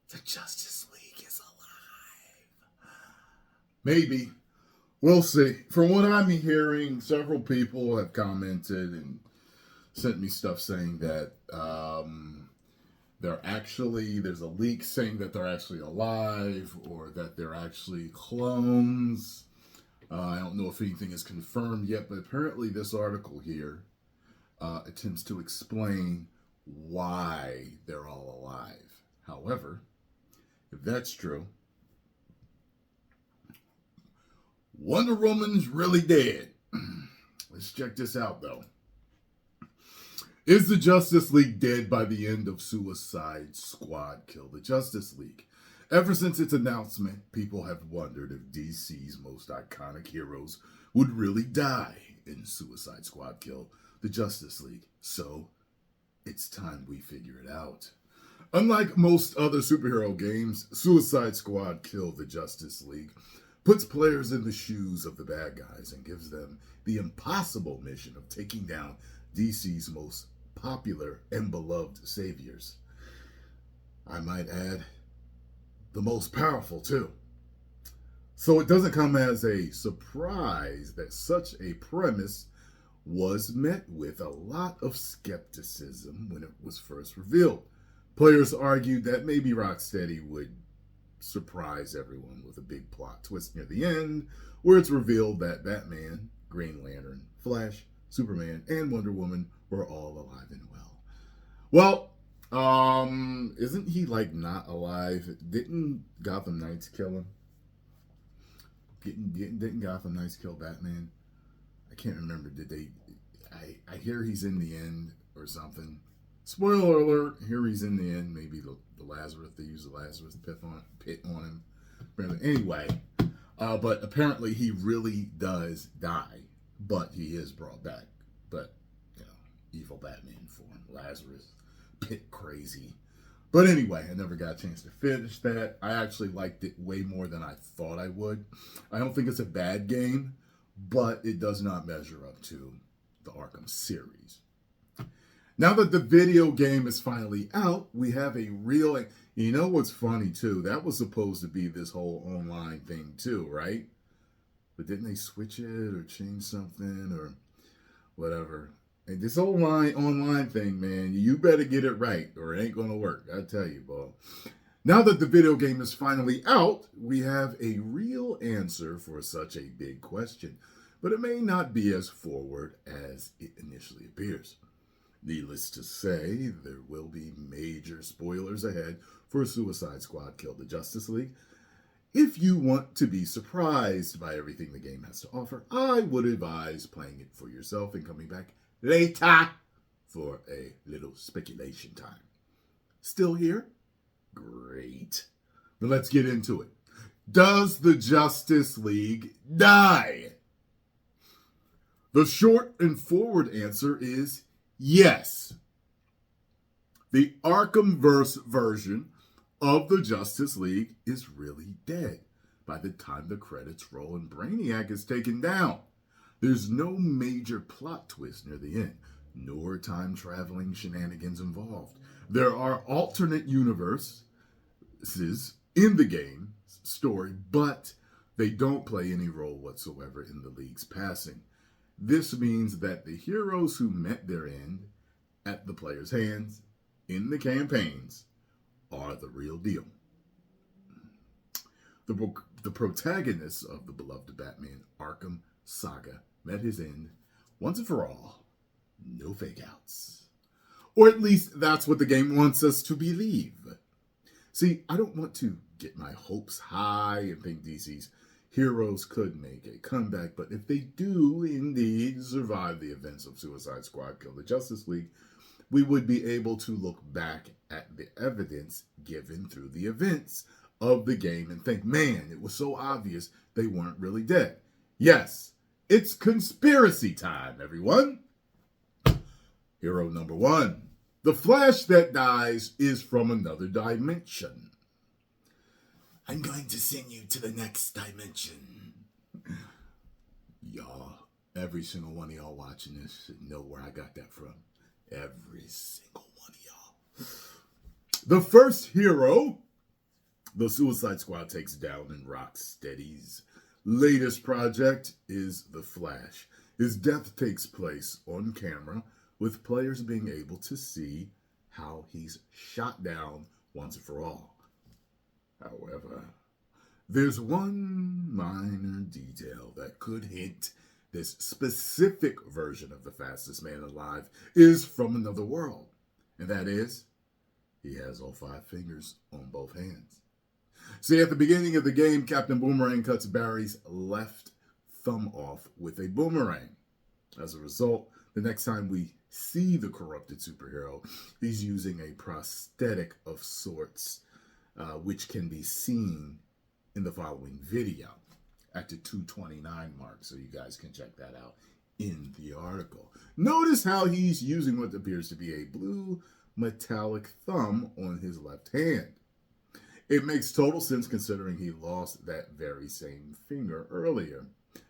The Justice League is alive. Maybe. We'll see. From what I'm hearing, several people have commented and sent me stuff saying that there's a leak saying that they're actually alive or that they're actually clones. I don't know if anything is confirmed yet, but apparently this article here attempts to explain why they're all alive. However, if that's true, Wonder Woman's really dead. Let's check this out, though. Is the Justice League dead by the end of Suicide Squad Kill the Justice League? Ever since its announcement, people have wondered if DC's most iconic heroes would really die in Suicide Squad Kill the Justice League. So, it's time we figure it out. Unlike most other superhero games, Suicide Squad Kill the Justice League puts players in the shoes of the bad guys and gives them the impossible mission of taking down DC's most popular and beloved saviors. I might add, the most powerful too. So it doesn't come as a surprise that such a premise was met with a lot of skepticism when it was first revealed. Players argued that maybe Rocksteady would surprise everyone with a big plot twist near the end, where it's revealed that Batman, Green Lantern, Flash, Superman, and Wonder Woman were all alive and well. Well, isn't he like not alive? Didn't Gotham Knights kill him? Didn't Gotham Knights kill Batman? I can't remember. Did they? I hear he's in the end or something. Spoiler alert! Here he's in the end. Maybe the Lazarus. They use the Lazarus pit on him. Anyway, but apparently he really does die, but he is brought back. But evil Batman form, Lazarus pit crazy. But anyway, I never got a chance to finish that. I actually liked it way more than I thought I would. I don't think it's a bad game, but it does not measure up to the Arkham series. Now that the video game is finally out, we have a real... You know what's funny, too? That was supposed to be this whole online thing, too, right? But didn't they switch it or change something or whatever? And this online thing, man, you better get it right or it ain't going to work. I tell you, boy. Now that the video game is finally out, we have a real answer for such a big question. But it may not be as forward as it initially appears. Needless to say, there will be major spoilers ahead for Suicide Squad Kill the Justice League. If you want to be surprised by everything the game has to offer, I would advise playing it for yourself and coming back later for a little speculation time. Still here? Great. But let's get into it. Does the Justice League die? The short and forward answer is yes. The Arkhamverse version of the Justice League is really dead by the time the credits roll and Brainiac is taken down. There's no major plot twist near the end, nor time-traveling shenanigans involved. There are alternate universes in the game story, but they don't play any role whatsoever in the League's passing. This means that the heroes who met their end at the player's hands in the campaigns are the real deal. The protagonists of the beloved Batman Arkham saga met his end once and for all. No fake outs. Or at least that's what the game wants us to believe. See, I don't want to get my hopes high and think DC's heroes could make a comeback, but if they do indeed survive the events of Suicide Squad Kill the Justice League, we would be able to look back at the evidence given through the events of the game and think, man, it was so obvious they weren't really dead. Yes, it's conspiracy time, everyone. Hero number one. The Flash that dies is from another dimension. I'm going to send you to the next dimension. Y'all, every single one of y'all watching this should know where I got that from. Every single one of y'all. The first hero The Suicide Squad takes down in Rocksteady's latest project is The Flash. His death takes place on camera, with players being able to see how he's shot down once and for all. However, there's one minor detail that could hint this specific version of the fastest man alive is from another world, and that is, he has all 5 fingers on both hands. See, at the beginning of the game, Captain Boomerang cuts Barry's left thumb off with a boomerang. As a result, the next time we see the corrupted superhero, he's using a prosthetic of sorts, which can be seen in the following video at the 2:29 mark, so you guys can check that out in the article. Notice how he's using what appears to be a blue metallic thumb on his left hand. It makes total sense considering he lost that very same finger earlier.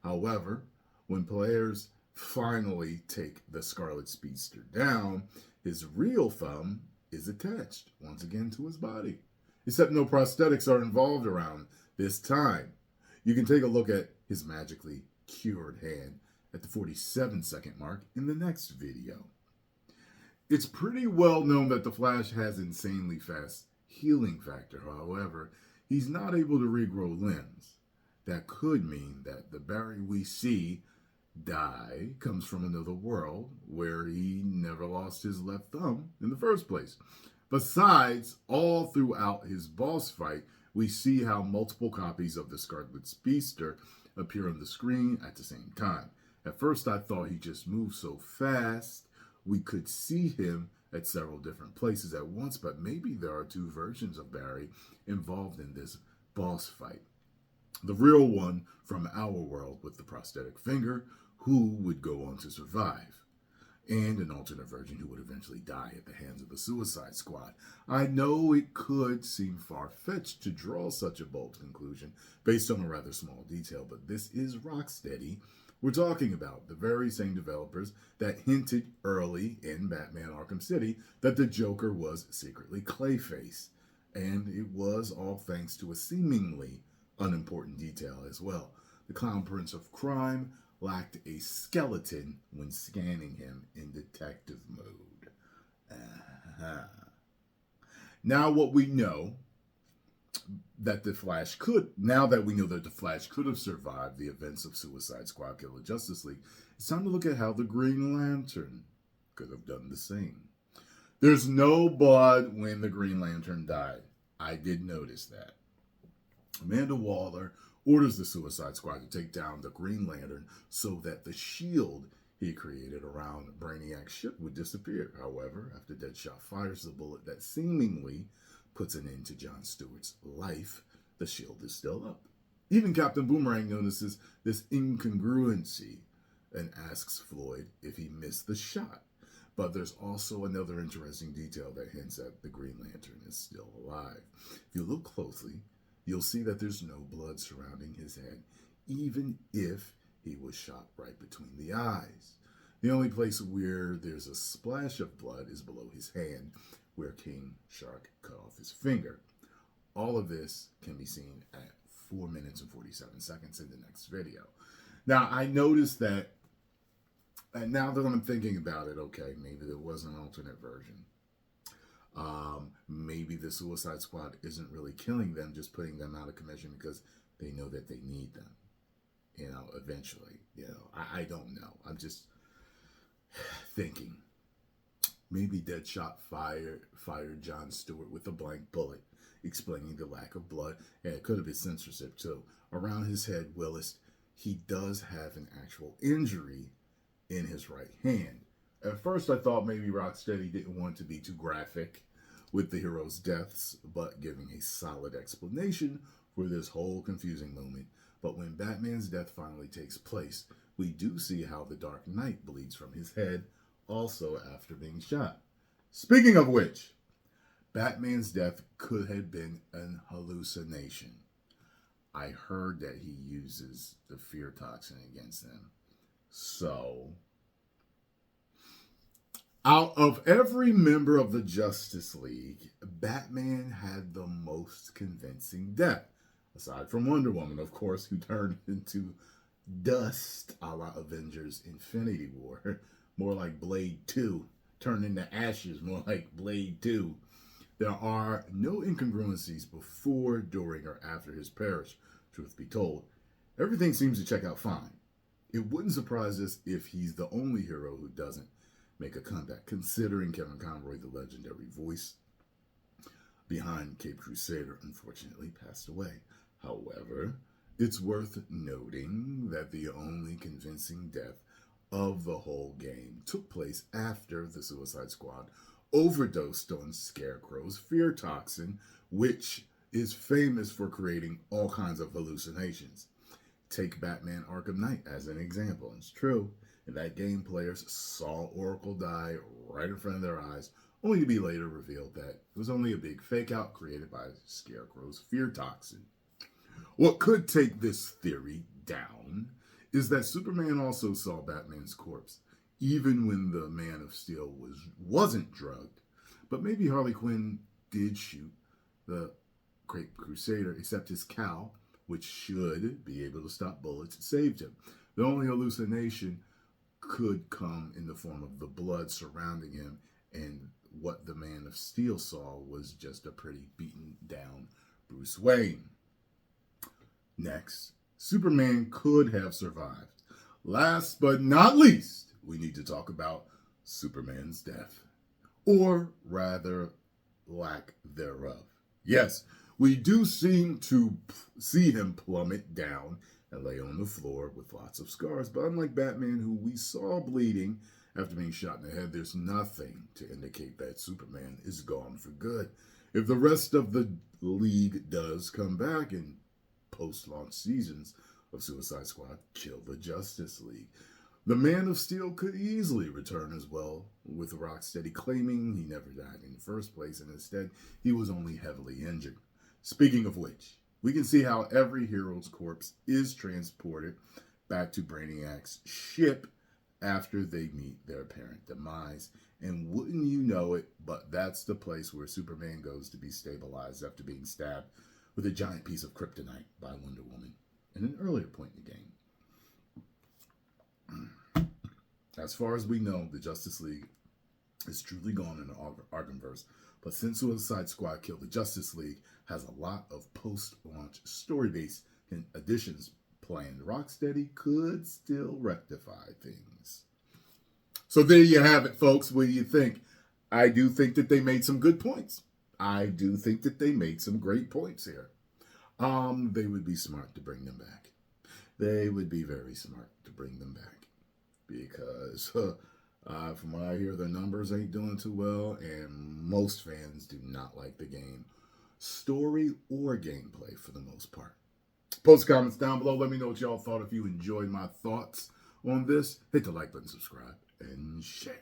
However, when players finally take the Scarlet Speedster down, his real thumb is attached once again to his body. Except no prosthetics are involved around this time. You can take a look at his magically cured hand at the 47-second mark in the next video. It's pretty well known that the Flash has insanely fast healing factor. However, he's not able to regrow limbs. That could mean that the Barry we see die comes from another world where he never lost his left thumb in the first place. Besides, all throughout his boss fight, we see how multiple copies of the Scarlet Speedster appear on the screen at the same time. At first, I thought he just moved so fast we could see him at several different places at once, but maybe there are 2 versions of Barry involved in this boss fight. The real one from our world with the prosthetic finger, who would go on to survive, and an alternate version who would eventually die at the hands of the Suicide Squad. I know it could seem far-fetched to draw such a bold conclusion based on a rather small detail, but this is Rocksteady we're talking about, the very same developers that hinted early in Batman Arkham City that the Joker was secretly Clayface, and it was all thanks to a seemingly unimportant detail as well. The Clown Prince of Crime lacked a skeleton when scanning him in detective mode. Now what we know that the Flash could, now that we know that the Flash could have survived the events of Suicide Squad Kill the Justice League, it's time to look at how the Green Lantern could have done the same. There's no blood when the Green Lantern died. I did notice that. Amanda Waller orders the Suicide Squad to take down the Green Lantern so that the shield he created around Brainiac's ship would disappear. However, after Deadshot fires the bullet that seemingly puts an end to John Stewart's life, the shield is still up. Even Captain Boomerang notices this incongruency and asks Floyd if he missed the shot. But there's also another interesting detail that hints at the Green Lantern is still alive. If you look closely, you'll see that there's no blood surrounding his head, even if he was shot right between the eyes. The only place where there's a splash of blood is below his hand, where King Shark cut off his finger. All of this can be seen at 4 minutes and 47 seconds in the next video. Now, I noticed that, and now that I'm thinking about it, okay, maybe there was an alternate version. Maybe the Suicide Squad isn't really killing them, just putting them out of commission because they know that they need them, eventually. I don't know. I'm just thinking. Maybe Deadshot fired John Stewart with a blank bullet, explaining the lack of blood. And it could have been censorship, too. Around his head, Willis, he does have an actual injury in his right hand. At first, I thought maybe Rocksteady didn't want to be too graphic with the hero's deaths, but giving a solid explanation for this whole confusing moment. But when Batman's death finally takes place, we do see how the Dark Knight bleeds from his head, also after being shot. Speaking of which, Batman's death could have been an hallucination. I heard that he uses the fear toxin against them. So, Out of every member of the Justice League, Batman had the most convincing death. Aside from Wonder Woman, of course, who turned into dust a la Avengers Infinity War. More like Blade 2. Turned into ashes, more like Blade 2. There are no incongruencies before, during, or after his perish, truth be told. Everything seems to check out fine. It wouldn't surprise us if he's the only hero who doesn't make a comeback, considering Kevin Conroy, the legendary voice behind Cape Crusader, unfortunately passed away. However, it's worth noting that the only convincing death of the whole game took place after the Suicide Squad overdosed on Scarecrow's fear toxin, which is famous for creating all kinds of hallucinations. Take Batman Arkham Knight as an example. It's true. In that game, players saw Oracle die right in front of their eyes, only to be later revealed that it was only a big fake out created by Scarecrow's fear toxin. What could take this theory down is that Superman also saw Batman's corpse, even when the Man of Steel wasn't drugged. But maybe Harley Quinn did shoot the Cape Crusader, except his cowl, which should be able to stop bullets, saved him. The only hallucination could come in the form of the blood surrounding him, and what the Man of Steel saw was just a pretty beaten down Bruce Wayne. Next, Superman could have survived. Last but not least, we need to talk about Superman's death. Or rather, lack thereof. Yes, we do seem to see him plummet down and lay on the floor with lots of scars, but unlike Batman, who we saw bleeding after being shot in the head, there's nothing to indicate that Superman is gone for good. If the rest of the league does come back in post-launch seasons of Suicide Squad, kill the Justice League. The Man of Steel could easily return as well, with Rocksteady claiming he never died in the first place, and instead he was only heavily injured. Speaking of which, we can see how every hero's corpse is transported back to Brainiac's ship after they meet their apparent demise. And wouldn't you know it, but that's the place where Superman goes to be stabilized after being stabbed with a giant piece of kryptonite by Wonder Woman at an earlier point in the game. As far as we know, the Justice League is truly gone in the Arkhamverse, but since Suicide Squad Killed the Justice League has a lot of post-launch story-based additions planned, Rocksteady could still rectify things. So there you have it, folks. What do you think? I do think that they made some good points. I do think that they made some great points here. They would be smart to bring them back. They would be very smart to bring them back. Because from what I hear, their numbers ain't doing too well, and most fans do not like the game, story or gameplay for the most part. Post comments down below. Let me know what y'all thought. If you enjoyed my thoughts on this, hit the like button, subscribe, and share.